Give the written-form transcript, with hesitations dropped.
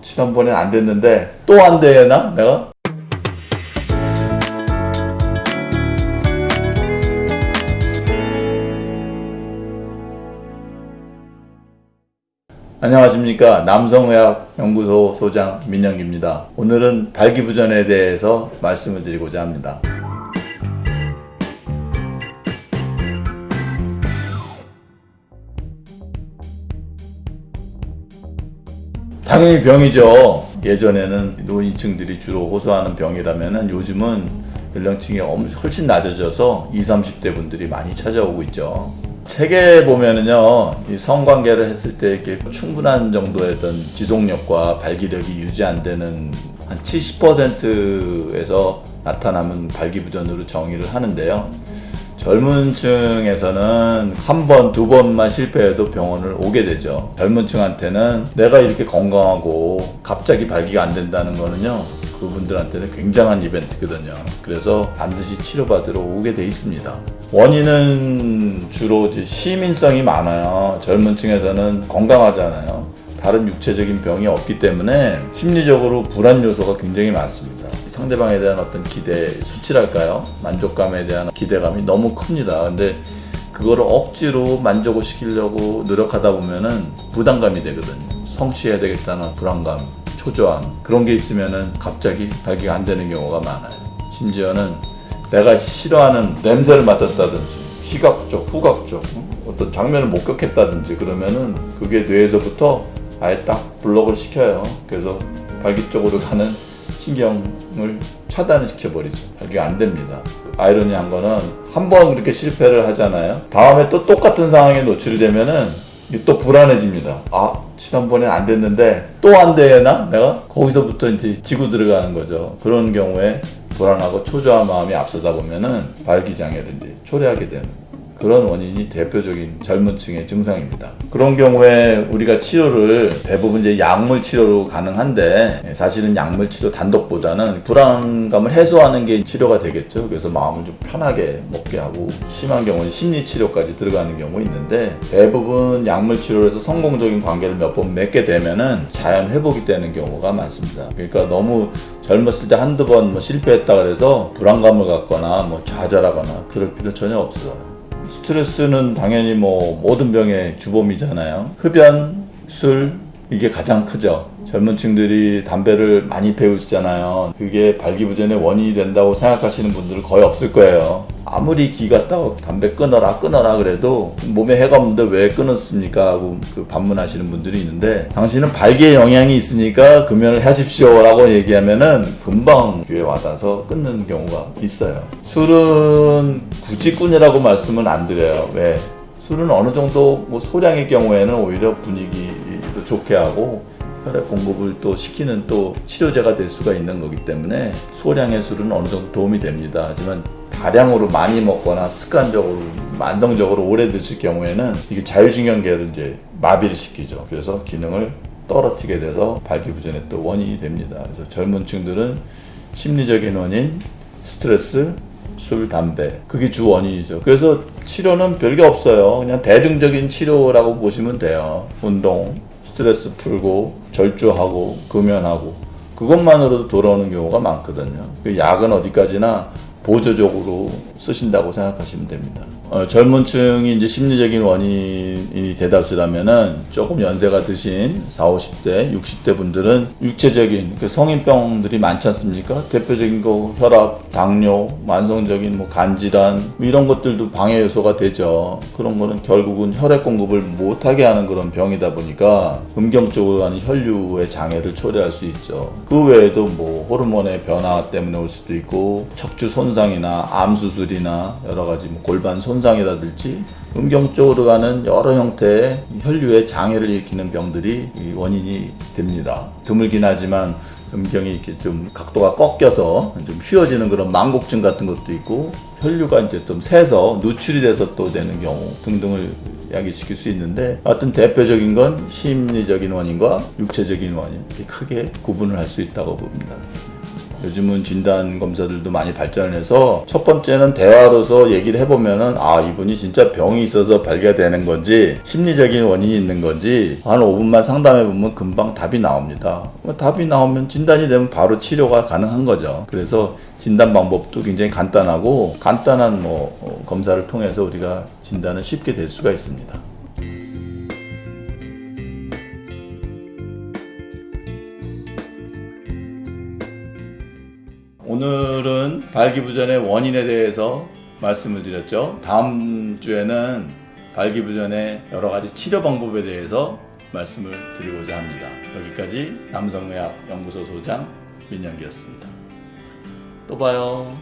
지난번엔 안 됐는데 또 안 되나 내가? 안녕하십니까. 남성의학연구소 소장 민영기입니다. 오늘은 발기부전에 대해서 말씀을 드리고자 합니다. 당연히 병이죠. 예전에는 노인층들이 주로 호소하는 병이라면 요즘은 연령층이 훨씬 낮아져서 20, 30대 분들이 많이 찾아오고 있죠. 책에 보면은요, 이 성관계를 했을 때 이렇게 충분한 정도의 어떤 지속력과 발기력이 유지 안 되는 한 70%에서 나타나면 발기부전으로 정의를 하는데요. 젊은 층에서는 한 번, 두 번만 실패해도 병원을 오게 되죠. 젊은 층한테는 내가 이렇게 건강하고 갑자기 발기가 안 된다는 거는요, 그분들한테는 굉장한 이벤트거든요. 그래서 반드시 치료받으러 오게 돼 있습니다. 원인은 주로 시민성이 많아요. 젊은 층에서는 건강하잖아요. 다른 육체적인 병이 없기 때문에 심리적으로 불안 요소가 굉장히 많습니다. 상대방에 대한 어떤 기대, 수치랄까요? 만족감에 대한 기대감이 너무 큽니다. 근데 그거를 억지로 만족을 시키려고 노력하다 보면은 부담감이 되거든요. 성취해야 되겠다는 불안감, 초조함, 그런 게 있으면은 갑자기 발기가 안 되는 경우가 많아요. 심지어는 내가 싫어하는 냄새를 맡았다든지 시각적, 후각적 어떤 장면을 목격했다든지 그러면은 그게 뇌에서부터 아예 딱 블록을 시켜요. 그래서 발기 쪽으로 가는 신경을 차단을 시켜버리죠. 발기가 안 됩니다. 아이러니한 거는 한 번 그렇게 실패를 하잖아요. 다음에 또 똑같은 상황에 노출되면은 또 불안해집니다. 지난번엔 안 됐는데 또 안 되나? 내가? 거기서부터 이제 지고 들어가는 거죠. 그런 경우에 불안하고 초조한 마음이 앞서다 보면은 발기장애를 이제 초래하게 되는 그런 원인이 대표적인 젊은 층의 증상입니다. 그런 경우에 우리가 치료를 대부분 이제 약물 치료로 가능한데 사실은 약물 치료 단독보다는 불안감을 해소하는 게 치료가 되겠죠. 그래서 마음을 좀 편하게 먹게 하고 심한 경우는 심리 치료까지 들어가는 경우 있는데 대부분 약물 치료에서 성공적인 관계를 몇 번 맺게 되면은 자연 회복이 되는 경우가 많습니다. 그러니까 너무 젊었을 때 한두 번 실패했다 그래서 불안감을 갖거나 좌절하거나 그럴 필요 전혀 없어요. 스트레스는 당연히 모든 병의 주범이잖아요. 흡연, 술, 이게 가장 크죠. 젊은 층들이 담배를 많이 피우시잖아요. 그게 발기부전의 원인이 된다고 생각하시는 분들은 거의 없을 거예요. 아무리 기 같다고 담배 끊어라 그래도 몸에 해가 없는데 왜 끊었습니까? 하고 반문하시는 분들이 있는데 당신은 발기에 영향이 있으니까 금연을 하십시오 라고 얘기하면은 금방 귀에 와닿아서 끊는 경우가 있어요. 술은 굳이 끊으라고 말씀은 안 드려요. 왜? 술은 어느 정도 소량의 경우에는 오히려 분위기도 좋게 하고 혈액 공급을 또 시키는 또 치료제가 될 수가 있는 거기 때문에 소량의 술은 어느 정도 도움이 됩니다. 하지만 다량으로 많이 먹거나 습관적으로 만성적으로 오래 드실 경우에는 이게 자율신경계를 이제 마비를 시키죠. 그래서 기능을 떨어뜨리게 돼서 발기부전의 또 원인이 됩니다. 그래서 젊은 층들은 심리적인 원인, 스트레스, 술, 담배 그게 주 원인이죠. 그래서 치료는 별게 없어요. 그냥 대중적인 치료라고 보시면 돼요. 운동, 스트레스 풀고 절주하고 금연하고 그것만으로도 돌아오는 경우가 많거든요. 그 약은 어디까지나 보조적으로 쓰신다고 생각하시면 됩니다. 젊은 층이 이제 심리적인 원인이 대다수라면은 조금 연세가 드신 40, 50대, 60대 분들은 육체적인 성인병들이 많지 않습니까? 대표적인 거 혈압, 당뇨, 만성적인 간질환 이런 것들도 방해 요소가 되죠. 그런 거는 결국은 혈액 공급을 못하게 하는 그런 병이다 보니까 음경 쪽으로 가는 혈류의 장애를 초래할 수 있죠. 그 외에도 호르몬의 변화 때문에 올 수도 있고 척추 손상이나 암 수술이나 여러 가지 골반 손상이라든지 음경 쪽으로 가는 여러 형태의 혈류의 장애를 일으키는 병들이 원인이 됩니다. 드물긴 하지만 음경이 이렇게 좀 각도가 꺾여서 좀 휘어지는 그런 망곡증 같은 것도 있고 혈류가 이제 좀 새서 누출이 돼서 또 되는 경우 등등을 야기시킬 수 있는데 어떤 대표적인 건 심리적인 원인과 육체적인 원인 이렇게 크게 구분을 할 수 있다고 봅니다. 요즘은 진단 검사들도 많이 발전해서 첫 번째는 대화로서 얘기를 해보면은 이분이 진짜 병이 있어서 발견되는 건지 심리적인 원인이 있는 건지 한 5분만 상담해보면 금방 답이 나옵니다. 답이 나오면 진단이 되면 바로 치료가 가능한 거죠. 그래서 진단 방법도 굉장히 간단하고 간단한 검사를 통해서 우리가 진단을 쉽게 될 수가 있습니다. 오늘은 발기부전의 원인에 대해서 말씀을 드렸죠. 다음 주에는 발기부전의 여러 가지 치료 방법에 대해서 말씀을 드리고자 합니다. 여기까지 남성의학 연구소 소장 민영기였습니다. 또 봐요.